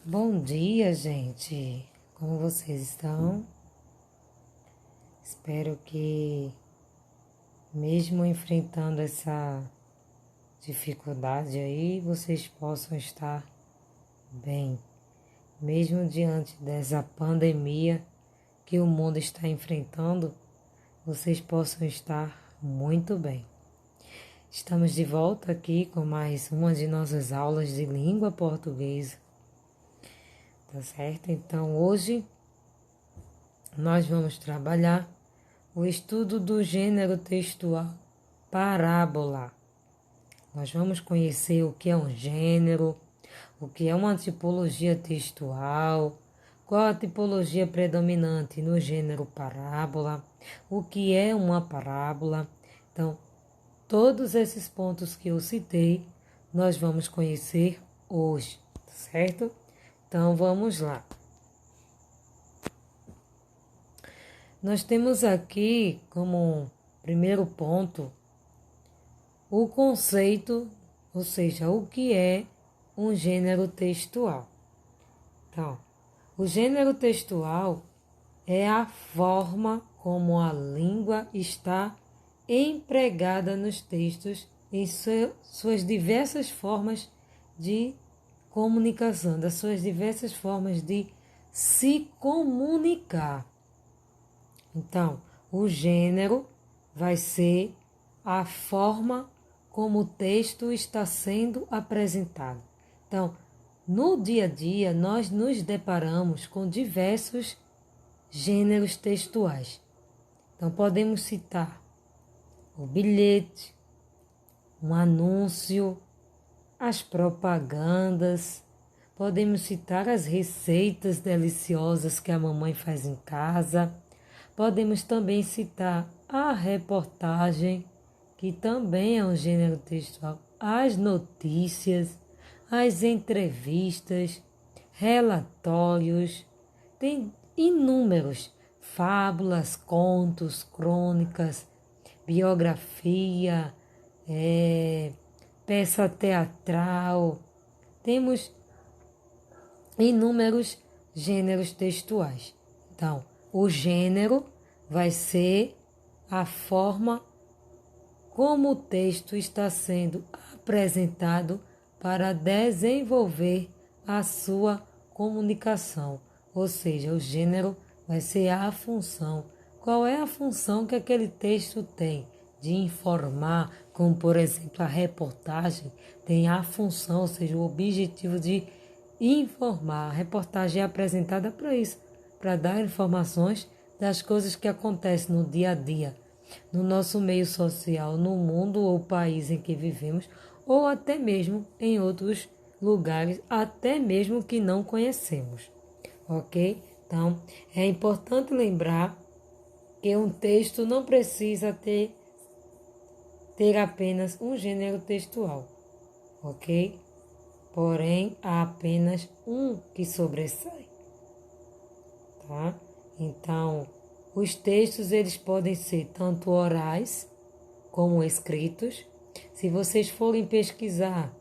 Bom dia, gente. Como vocês estão? Espero que, mesmo enfrentando essa dificuldade aí, vocês possam estar bem, mesmo diante dessa pandemia que o mundo está enfrentando, vocês possam estar muito bem. Estamos de volta aqui com mais uma de nossas aulas de língua portuguesa, tá certo? Então, hoje nós vamos trabalhar o estudo do gênero textual parábola. Nós vamos conhecer o que é um gênero, o que é uma tipologia textual, qual a tipologia predominante no gênero parábola, o que é uma parábola. Então, todos esses pontos que eu citei, nós vamos conhecer hoje, certo? Então, vamos lá. Nós temos aqui como primeiro ponto o conceito, ou seja, o que é um gênero textual. Então, o gênero textual é a forma como a língua está empregada nos textos em suas diversas formas de comunicação, das suas diversas formas de se comunicar. Então, o gênero vai ser a forma como o texto está sendo apresentado. Então, no dia a dia, nós nos deparamos com diversos gêneros textuais. Então, podemos citar o bilhete, um anúncio, as propagandas, podemos citar as receitas deliciosas que a mamãe faz em casa. Podemos também citar a reportagem, que também é um gênero textual, as notícias, as entrevistas, relatórios, tem inúmeros, fábulas, contos, crônicas, biografia, peça teatral. Temos inúmeros gêneros textuais. Então, o gênero vai ser a forma como o texto está sendo apresentado para desenvolver a sua comunicação. Ou seja, o gênero vai ser a função. Qual é a função que aquele texto tem? De informar, como por exemplo a reportagem tem a função, ou seja, o objetivo de informar. A reportagem é apresentada para isso, para dar informações das coisas que acontecem no dia a dia, no nosso meio social, no mundo ou país em que vivemos, ou até mesmo em outros lugares, até mesmo que não conhecemos, ok? Então, é importante lembrar que um texto não precisa ter apenas um gênero textual, ok? Porém, há apenas um que sobressai, tá? Então, os textos eles podem ser tanto orais como escritos. Se vocês forem pesquisar,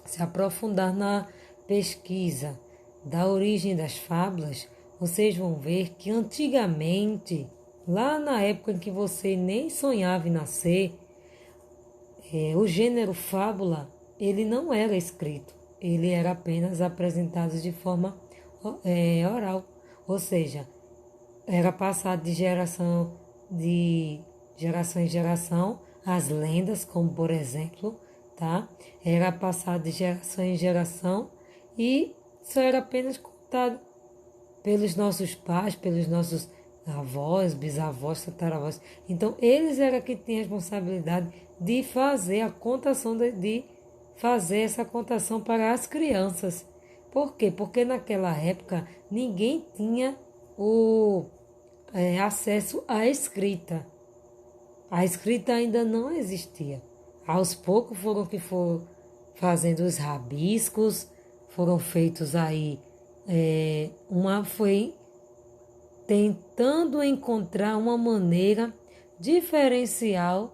se aprofundar na pesquisa da origem das fábulas, vocês vão ver que antigamente, lá na época em que você nem sonhava em nascer, o gênero fábula ele não era escrito, ele era apenas apresentado de forma oral, ou seja, era passado de geração em geração as lendas, como por exemplo, tá? Era passado de geração em geração e só era apenas contado pelos nossos pais, pelos nossos avós, bisavós, tataravós. Então, eles eram que tinham a responsabilidade de fazer a contação, de fazer essa contação para as crianças. Por quê? Porque naquela época ninguém tinha o acesso à escrita. A escrita ainda não existia. Aos poucos foram fazendo os rabiscos, foram feitos aí, foi tentando encontrar uma maneira diferencial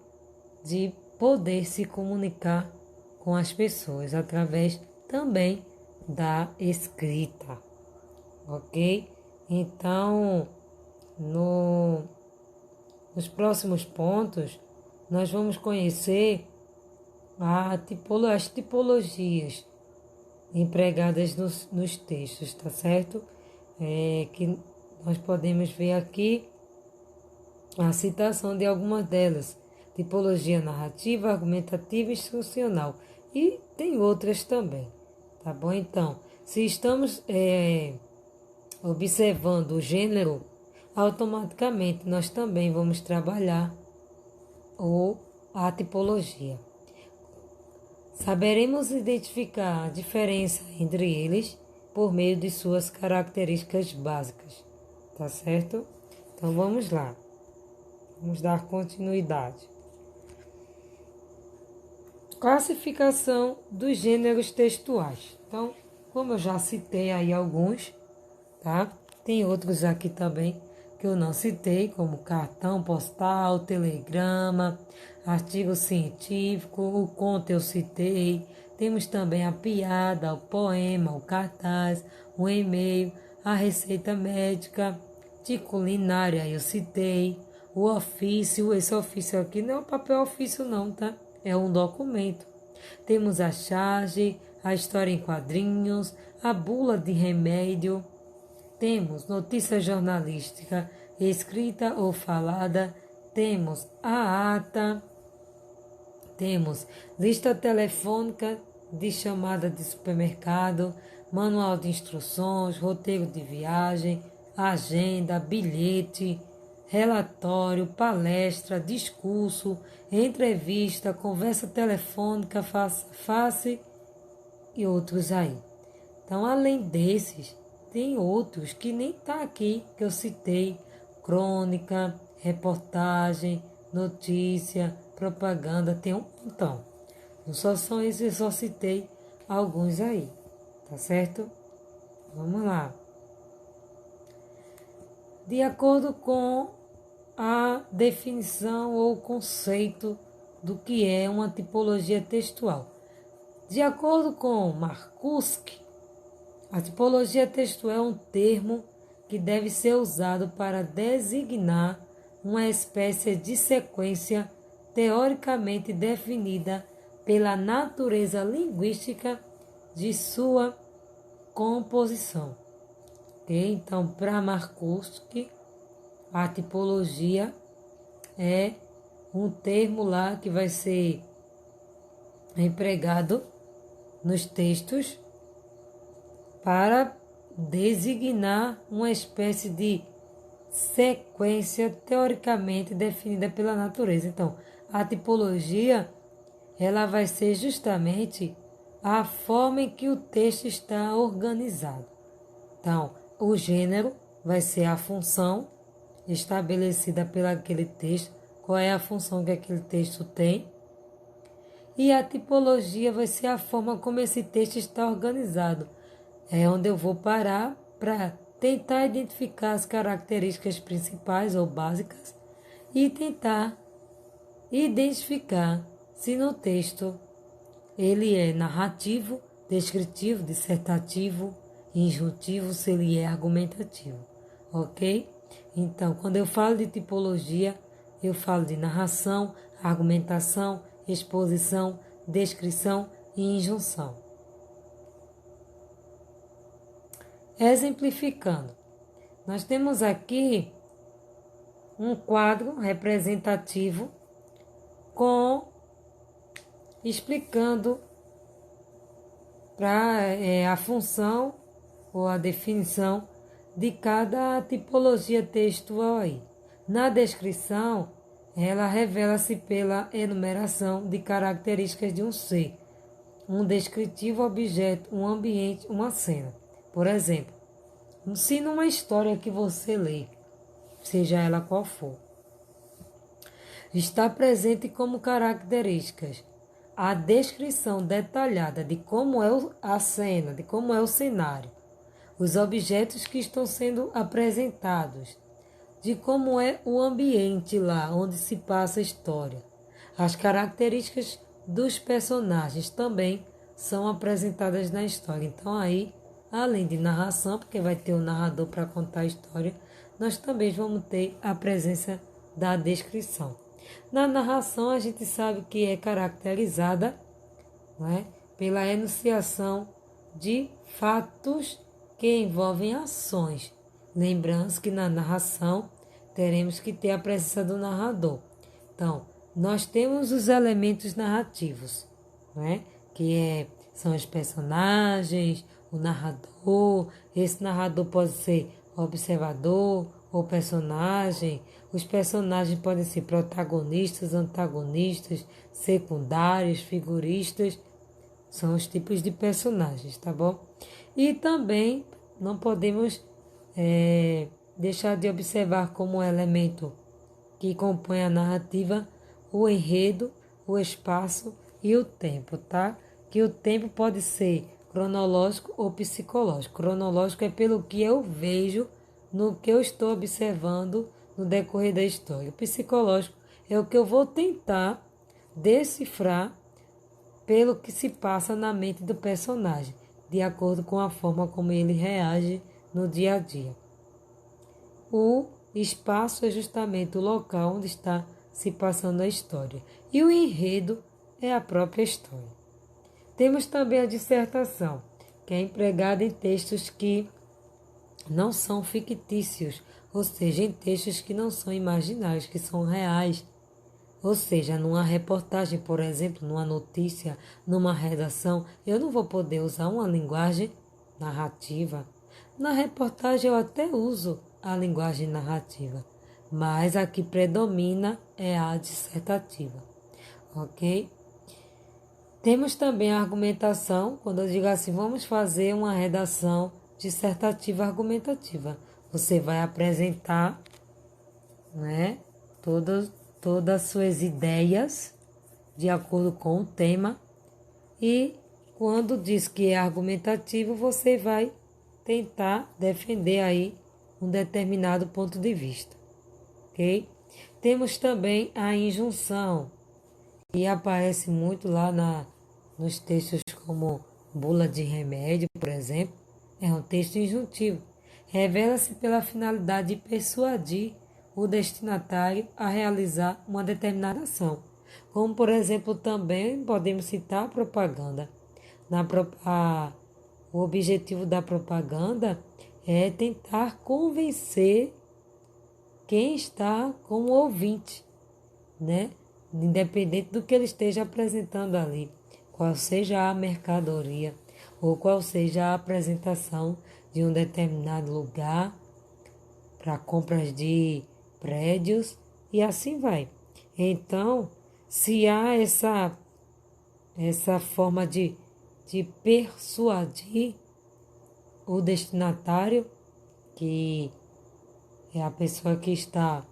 de poder se comunicar com as pessoas, através também da escrita, ok? Então, nos próximos pontos, nós vamos conhecer as tipologias empregadas nos textos, tá certo? Que nós podemos ver aqui a citação de algumas delas: tipologia narrativa, argumentativa e instrucional. E tem outras também, tá bom? Então, se estamos observando o gênero, automaticamente nós também vamos trabalhar a tipologia. Saberemos identificar a diferença entre eles por meio de suas características básicas, tá certo? Então vamos lá, vamos dar continuidade. Classificação dos gêneros textuais. Então, como eu já citei aí alguns, tá? Tem outros aqui também que eu não citei, como cartão postal, telegrama, artigo científico, o conto eu citei. Temos também a piada, o poema, o cartaz, o e-mail, a receita médica, de culinária eu citei, o ofício. Esse ofício aqui não é um papel ofício não, tá? É um documento. Temos a charge, a história em quadrinhos, a bula de remédio. Temos notícia jornalística, escrita ou falada. Temos a ata. Temos lista telefônica de chamada de supermercado, manual de instruções, roteiro de viagem, agenda, bilhete, relatório, palestra, discurso, entrevista, conversa telefônica, face a face e outros aí. Então, além desses, tem outros que nem tá aqui, que eu citei: crônica, reportagem, notícia, propaganda, tem um montão. Não só são esses, eu só citei alguns aí, tá certo? Vamos lá. De acordo com a definição ou conceito do que é uma tipologia textual. De acordo com Marcuski, a tipologia textual é um termo que deve ser usado para designar uma espécie de sequência teoricamente definida pela natureza linguística de sua composição. Okay? Então, para Marcuski, a tipologia é um termo lá que vai ser empregado nos textos para designar uma espécie de sequência teoricamente definida pela natureza. Então, a tipologia ela vai ser justamente a forma em que o texto está organizado. Então, o gênero vai ser a função estabelecida pelo aquele texto, qual é a função que aquele texto tem, e a tipologia vai ser a forma como esse texto está organizado. É onde eu vou parar para tentar identificar as características principais ou básicas e tentar identificar se no texto ele é narrativo, descritivo, dissertativo, injuntivo, se ele é argumentativo, ok? Então, quando eu falo de tipologia, eu falo de narração, argumentação, exposição, descrição e injunção. Exemplificando, nós temos aqui um quadro representativo explicando a função ou a definição de cada tipologia textual aí. Na descrição, ela revela-se pela enumeração de características de um ser, um descritivo objeto, um ambiente, uma cena. Por exemplo, se numa história que você lê, seja ela qual for, está presente como características a descrição detalhada de como é a cena, de como é o cenário, os objetos que estão sendo apresentados, de como é o ambiente lá onde se passa a história. As características dos personagens também são apresentadas na história. Então aí, além de narração, porque vai ter o narrador para contar a história, nós também vamos ter a presença da descrição. Na narração, a gente sabe que é caracterizada, né, pela enunciação de fatos que envolvem ações. Lembrando que na narração teremos que ter a presença do narrador. Então, nós temos os elementos narrativos, né, são os personagens, o narrador. Esse narrador pode ser observador ou personagem. Os personagens podem ser protagonistas, antagonistas, secundários, figuristas. São os tipos de personagens, tá bom? E também não podemos deixar de observar como elemento que compõe a narrativa o enredo, o espaço e o tempo, tá? Que o tempo pode ser cronológico ou psicológico. Cronológico é pelo que eu vejo, no que eu estou observando no decorrer da história. O psicológico é o que eu vou tentar decifrar pelo que se passa na mente do personagem, de acordo com a forma como ele reage no dia a dia. O espaço é justamente o local onde está se passando a história. E o enredo é a própria história. Temos também a dissertação, que é empregada em textos que não são fictícios, ou seja, em textos que não são imaginários, que são reais. Ou seja, numa reportagem, por exemplo, numa notícia, numa redação, eu não vou poder usar uma linguagem narrativa. Na reportagem eu até uso a linguagem narrativa, mas a que predomina é a dissertativa, ok? Temos também a argumentação, quando eu digo assim, vamos fazer uma redação dissertativa argumentativa. Você vai apresentar, né, todas as suas ideias de acordo com o tema, e quando diz que é argumentativo, você vai tentar defender aí um determinado ponto de vista, ok? Temos também a injunção, que aparece muito lá nos textos como bula de remédio, por exemplo. É um texto injuntivo. Revela-se pela finalidade de persuadir o destinatário a realizar uma determinada ação. Como, por exemplo, também podemos citar a propaganda. O objetivo da propaganda é tentar convencer quem está como ouvinte, né? Independente do que ele esteja apresentando ali, qual seja a mercadoria ou qual seja a apresentação de um determinado lugar para compras de prédios e assim vai. Então, se há essa forma de persuadir o destinatário, que é a pessoa que está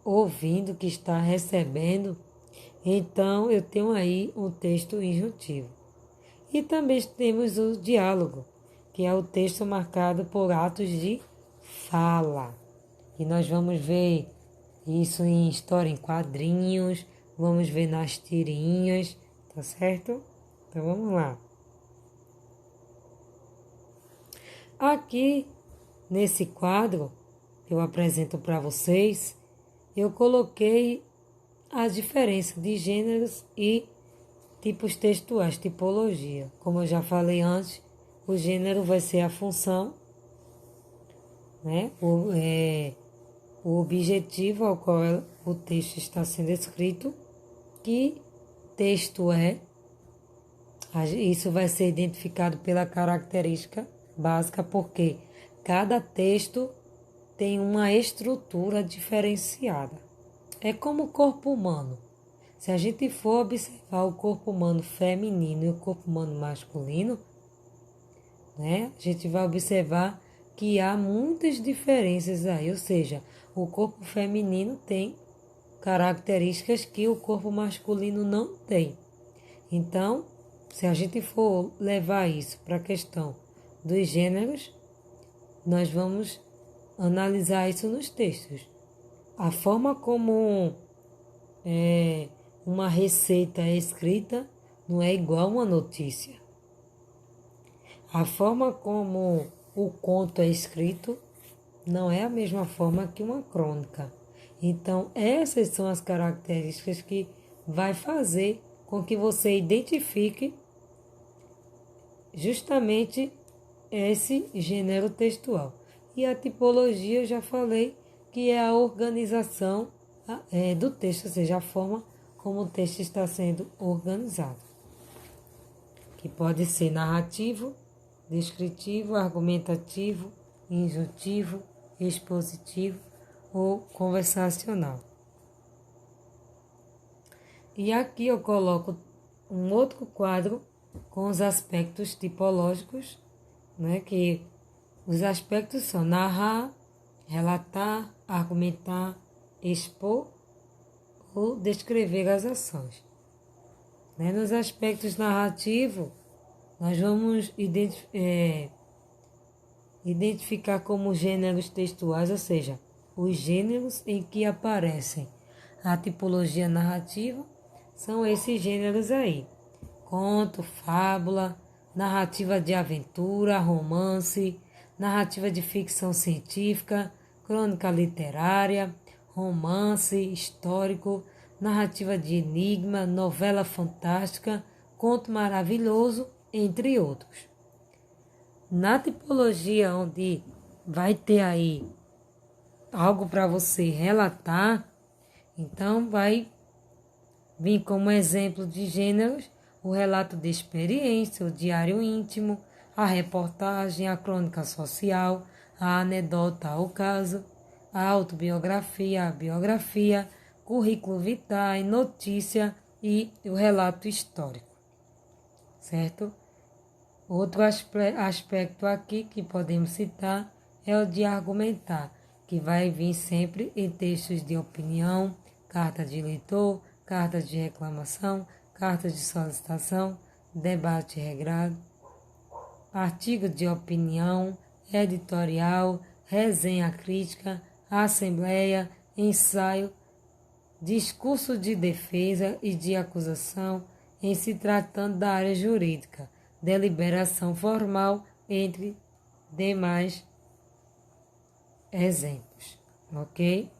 ouvindo, que está recebendo, então eu tenho aí um texto injuntivo. E também temos o diálogo, que é o texto marcado por atos de fala. E nós vamos ver isso em história em quadrinhos, vamos ver nas tirinhas, tá certo? Então vamos lá. Aqui, nesse quadro que eu apresento para vocês, eu coloquei a diferença de gêneros e tipos textuais, tipologia. Como eu já falei antes, o gênero vai ser a função, né? O objetivo ao qual o texto está sendo escrito. Que texto é? Isso vai ser identificado pela característica básica, porque cada texto tem uma estrutura diferenciada. É como o corpo humano. Se a gente for observar o corpo humano feminino e o corpo humano masculino, né, a gente vai observar que há muitas diferenças aí. Ou seja, o corpo feminino tem características que o corpo masculino não tem. Então, se a gente for levar isso para a questão dos gêneros, nós vamos analisar isso nos textos. A forma como uma receita é escrita não é igual uma notícia. A forma como o conto é escrito não é a mesma forma que uma crônica. Então, essas são as características que vai fazer com que você identifique justamente esse gênero textual. E a tipologia, eu já falei, que é a organização do texto, ou seja, a forma como o texto está sendo organizado, que pode ser narrativo, descritivo, argumentativo, injuntivo, expositivo ou conversacional. E aqui eu coloco um outro quadro com os aspectos tipológicos, né, que os aspectos são narrar, relatar, argumentar, expor ou descrever as ações. Né? Nos aspectos narrativos, nós vamos identificar como gêneros textuais, ou seja, os gêneros em que aparecem a tipologia narrativa são esses gêneros aí: conto, fábula, narrativa de aventura, romance, narrativa de ficção científica, crônica literária, romance histórico, narrativa de enigma, novela fantástica, conto maravilhoso, entre outros. Na tipologia onde vai ter aí algo para você relatar, então vai vir como exemplo de gêneros o relato de experiência, o diário íntimo, a reportagem, a crônica social, a anedota ao caso, a autobiografia, a biografia, currículo vitae, notícia e o relato histórico, certo? Outro aspecto aqui que podemos citar é o de argumentar, que vai vir sempre em textos de opinião, carta de leitor, carta de reclamação, carta de solicitação, debate regrado, artigo de opinião, editorial, resenha crítica, assembleia, ensaio, discurso de defesa e de acusação, em se tratando da área jurídica, deliberação formal, entre demais exemplos, ok?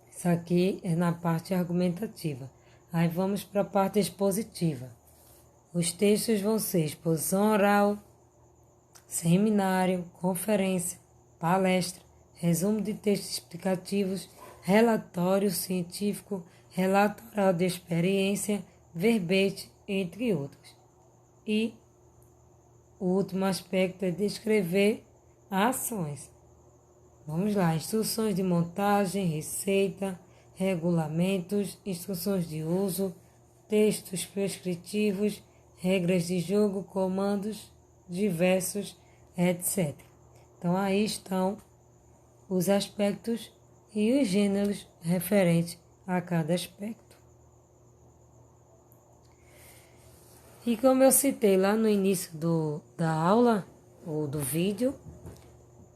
Isso aqui é na parte argumentativa. Aí vamos para a parte expositiva. Os textos vão ser exposição oral, seminário, conferência, palestra, resumo de textos explicativos, relatório científico, relato oral de experiência, verbete, entre outros. E o último aspecto é descrever ações. Vamos lá: instruções de montagem, receita, regulamentos, instruções de uso, textos prescritivos, regras de jogo, comandos diversos, etc. Então aí estão os aspectos e os gêneros referentes a cada aspecto. E como eu citei lá no início da aula, ou do vídeo,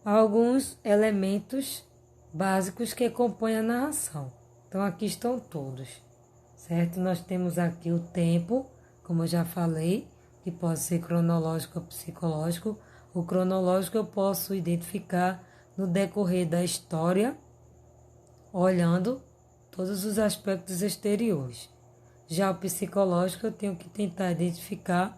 alguns elementos básicos que compõem a narração. Então aqui estão todos, certo? Nós temos aqui o tempo, como eu já falei, que pode ser cronológico ou psicológico. O cronológico eu posso identificar no decorrer da história, olhando todos os aspectos exteriores. Já o psicológico eu tenho que tentar identificar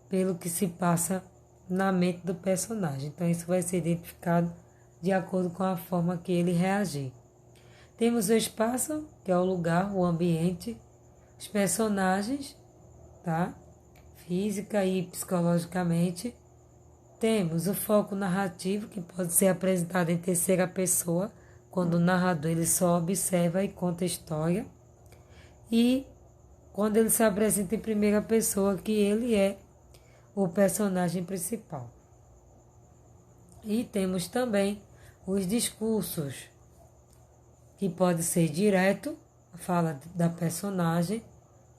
pelo que se passa na mente do personagem. Então isso vai ser identificado de acordo com a forma que ele reagir. Temos o espaço, que é o lugar, o ambiente, os personagens, tá? Física e psicologicamente. Temos o foco narrativo, que pode ser apresentado em terceira pessoa, quando o narrador ele só observa e conta a história. E quando ele se apresenta em primeira pessoa, que ele é o personagem principal. E temos também os discursos, que pode ser direto, a fala da personagem,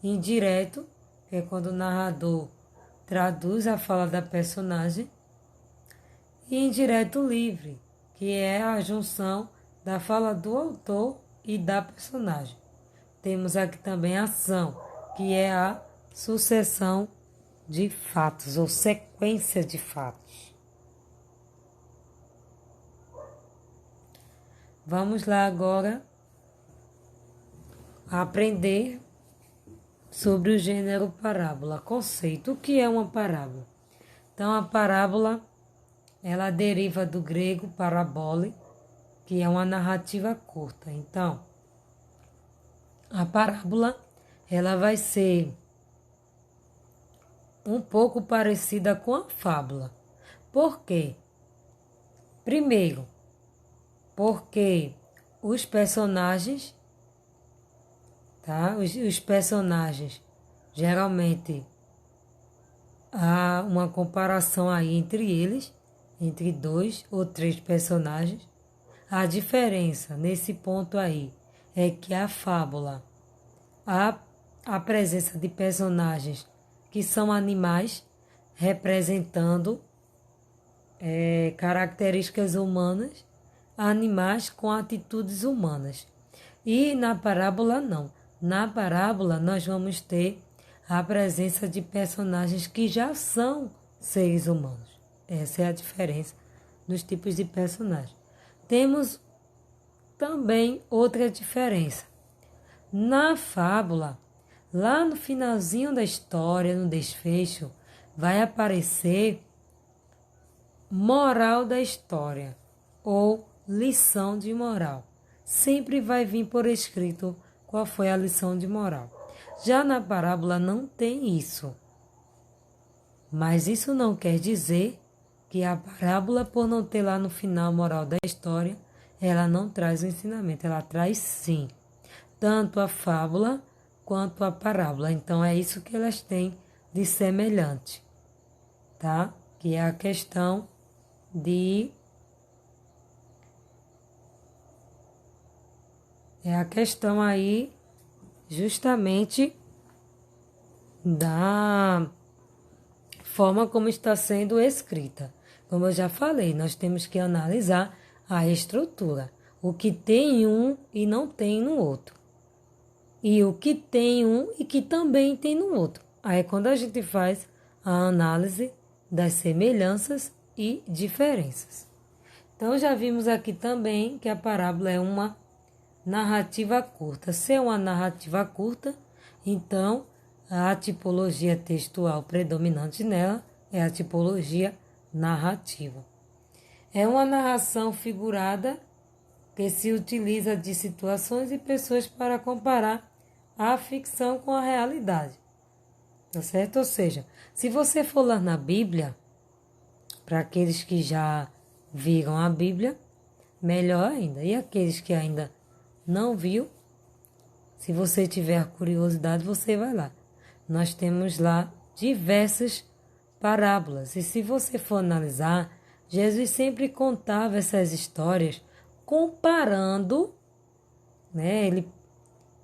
indireto, que é quando o narrador traduz a fala da personagem, e indireto livre, que é a junção da fala do autor e da personagem. Temos aqui também a ação, que é a sucessão de fatos ou sequência de fatos. Vamos lá agora aprender sobre o gênero parábola. Conceito: o que é uma parábola? Então, a parábola, ela deriva do grego parabole, que é uma narrativa curta. Então, a parábola, ela vai ser um pouco parecida com a fábula. Por quê? Primeiro, porque os personagens, tá? Os personagens, geralmente, há uma comparação aí entre eles, entre 2 ou 3 personagens. A diferença nesse ponto aí é que a fábula, a presença de personagens que são animais representando características humanas, animais com atitudes humanas. E na parábola não. Na parábola nós vamos ter a presença de personagens que já são seres humanos. Essa é a diferença dos tipos de personagens. Temos também outra diferença. Na fábula, lá no finalzinho da história, no desfecho, vai aparecer moral da história ou lição de moral. Sempre vai vir por escrito qual foi a lição de moral. Já na parábola não tem isso. Mas isso não quer dizer que a parábola, por não ter lá no final moral da história, ela não traz o ensinamento. Ela traz sim, tanto a fábula quanto a parábola. Então é isso que elas têm de semelhante, tá? Que é a questão de... É a questão aí justamente da forma como está sendo escrita. Como eu já falei, nós temos que analisar a estrutura. O que tem em um e não tem no outro. E o que tem em um e que também tem no outro. Aí quando a gente faz a análise das semelhanças e diferenças. Então já vimos aqui também que a parábola é uma narrativa curta. Se é uma narrativa curta, então a tipologia textual predominante nela é a tipologia narrativa. É uma narração figurada que se utiliza de situações e pessoas para comparar a ficção com a realidade. Tá certo? Ou seja, se você for lá na Bíblia, para aqueles que já viram a Bíblia, melhor ainda. E aqueles que ainda não viu, se você tiver curiosidade, você vai lá. Nós temos lá diversas parábolas. E se você for analisar, Jesus sempre contava essas histórias comparando, né? Ele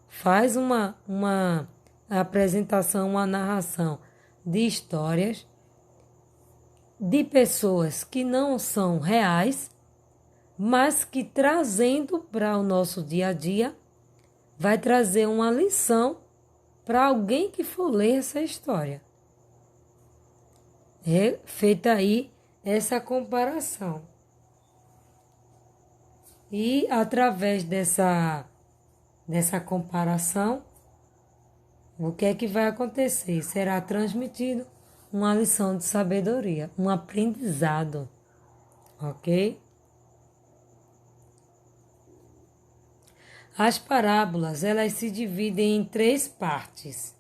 faz uma apresentação, uma narração de histórias de pessoas que não são reais, mas que trazendo para o nosso dia a dia, vai trazer uma lição para alguém que for ler essa história. É feita aí essa comparação. E através dessa comparação, o que é que vai acontecer? Será transmitido uma lição de sabedoria, um aprendizado, ok? As parábolas, elas se dividem em 3 partes.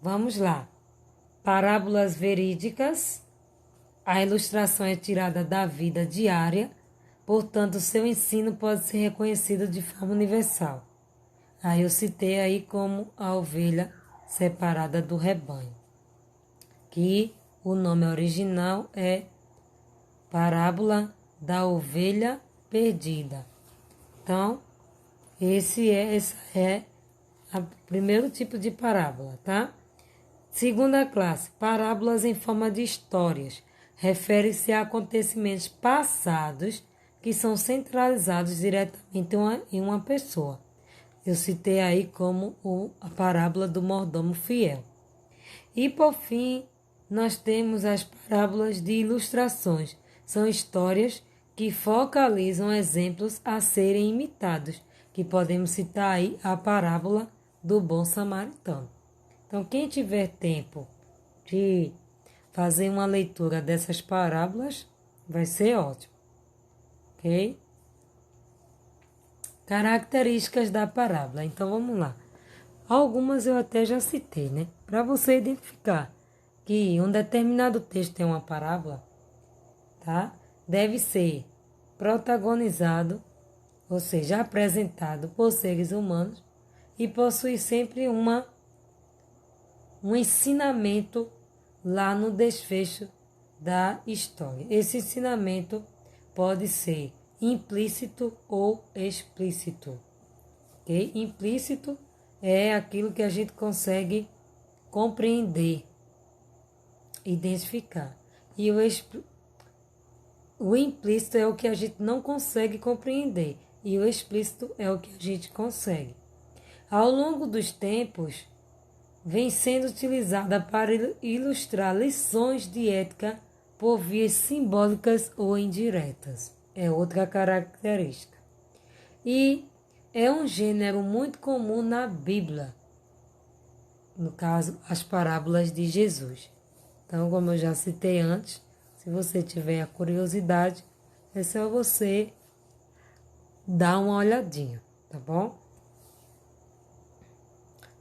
Vamos lá. Parábolas verídicas. A ilustração é tirada da vida diária, portanto, seu ensino pode ser reconhecido de forma universal. Aí eu citei aí como a ovelha separada do rebanho, que o nome original é Parábola da Ovelha Perdida. Então, esse é o primeiro tipo de parábola, tá? Segunda classe, parábolas em forma de histórias. Refere-se a acontecimentos passados que são centralizados diretamente em uma pessoa. Eu citei aí como a parábola do mordomo fiel. E por fim, nós temos as parábolas de ilustrações. São histórias que focalizam exemplos a serem imitados, que podemos citar aí a parábola do bom samaritano. Então, quem tiver tempo de fazer uma leitura dessas parábolas, vai ser ótimo, ok? Características da parábola. Então, vamos lá. Algumas eu até já citei, né? Para você identificar que um determinado texto tem uma parábola, tá? Deve ser protagonizado, ou seja, apresentado por seres humanos e possui sempre um ensinamento lá no desfecho da história. Esse ensinamento pode ser implícito ou explícito, ok? Implícito é aquilo que a gente consegue compreender, identificar. E o implícito é o que a gente não consegue compreender. E o explícito é o que a gente consegue. Ao longo dos tempos, vem sendo utilizada para ilustrar lições de ética por vias simbólicas ou indiretas. É outra característica. E é um gênero muito comum na Bíblia, no caso, as parábolas de Jesus. Então, como eu já citei antes, se você tiver a curiosidade, é só você dar uma olhadinha, tá bom?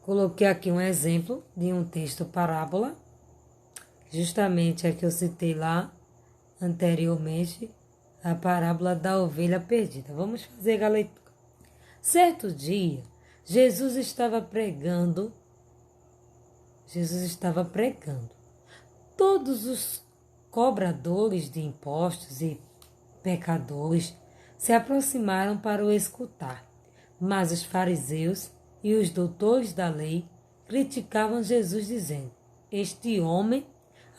Coloquei aqui um exemplo de um texto parábola, justamente a que eu citei lá anteriormente, a parábola da ovelha perdida. Vamos fazer a leitura. Certo dia, Jesus estava pregando. Todos os cobradores de impostos e pecadores se aproximaram para o escutar, mas os fariseus e os doutores da lei criticavam Jesus, dizendo: Este homem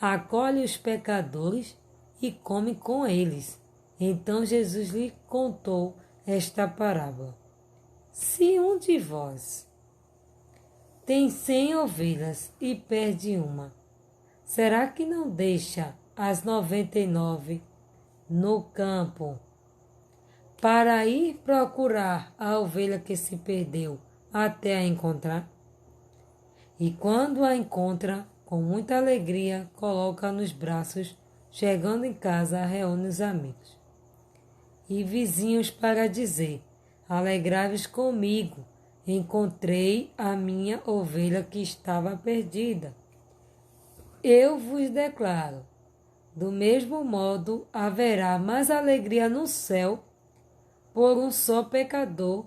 acolhe os pecadores e come com eles. Então Jesus lhe contou esta parábola. Se um de vós tem 100 ovelhas e perde uma, será que não deixa as 99 no campo para ir procurar a ovelha que se perdeu até a encontrar? E quando a encontra, com muita alegria, coloca nos braços, chegando em casa, reúne os amigos e vizinhos para dizer: Alegrai-vos comigo, encontrei a minha ovelha que estava perdida. Eu vos declaro, do mesmo modo haverá mais alegria no céu por um só pecador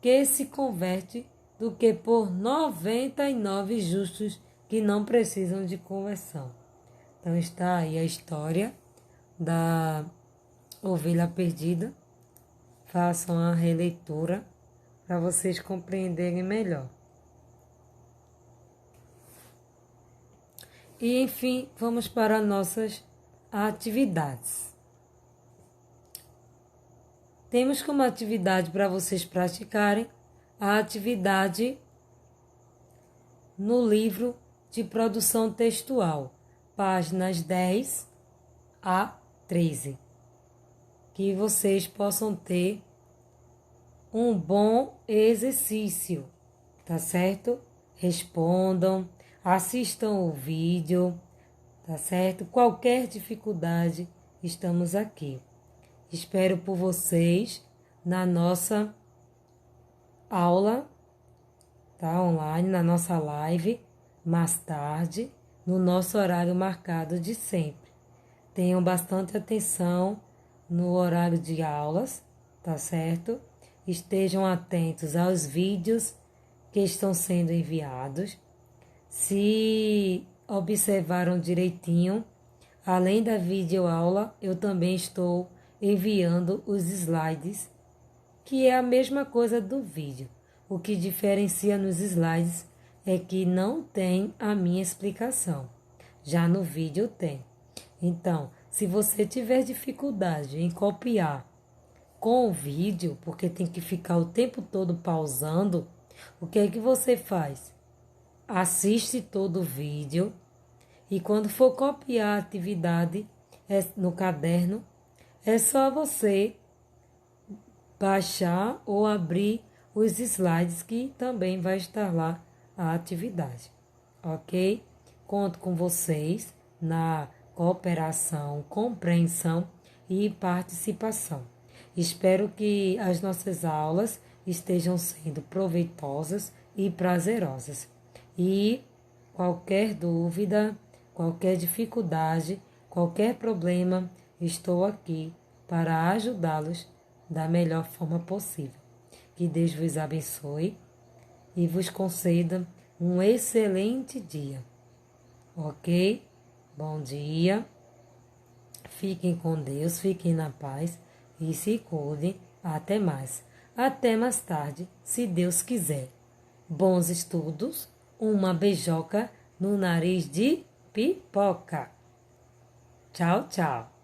que se converte do que por 99 justos que não precisam de conversão. Então está aí a história da ovelha perdida. Façam a releitura para vocês compreenderem melhor. E, enfim, vamos para nossas atividades. Temos como atividade para vocês praticarem a atividade no livro de produção textual, páginas 10 a 13. Que vocês possam ter um bom exercício, tá certo? Respondam, assistam o vídeo, tá certo? Qualquer dificuldade, estamos aqui. Espero por vocês na nossa aula, tá? Online, na nossa live, mais tarde, no nosso horário marcado de sempre. Tenham bastante atenção no horário de aulas, tá certo? Estejam atentos aos vídeos que estão sendo enviados. Se observaram direitinho, além da videoaula, eu também estou enviando os slides, que é a mesma coisa do vídeo. O que diferencia nos slides é que não tem a minha explicação. Já no vídeo tem. Então, se você tiver dificuldade em copiar com o vídeo, porque tem que ficar o tempo todo pausando, o que é que você faz? Assiste todo o vídeo, E quando for copiar a atividade no caderno, é só você baixar ou abrir os slides que também vai estar lá a atividade, ok? Conto com vocês na cooperação, compreensão e participação. Espero que as nossas aulas estejam sendo proveitosas e prazerosas. E qualquer dúvida, qualquer dificuldade, qualquer problema, estou aqui para ajudá-los da melhor forma possível. Que Deus vos abençoe e vos conceda um excelente dia. Ok? Bom dia. Fiquem com Deus, fiquem na paz e se cuidem. Até mais. Até mais tarde, se Deus quiser. Bons estudos, uma beijoca no nariz de pipoca. Tchau, tchau.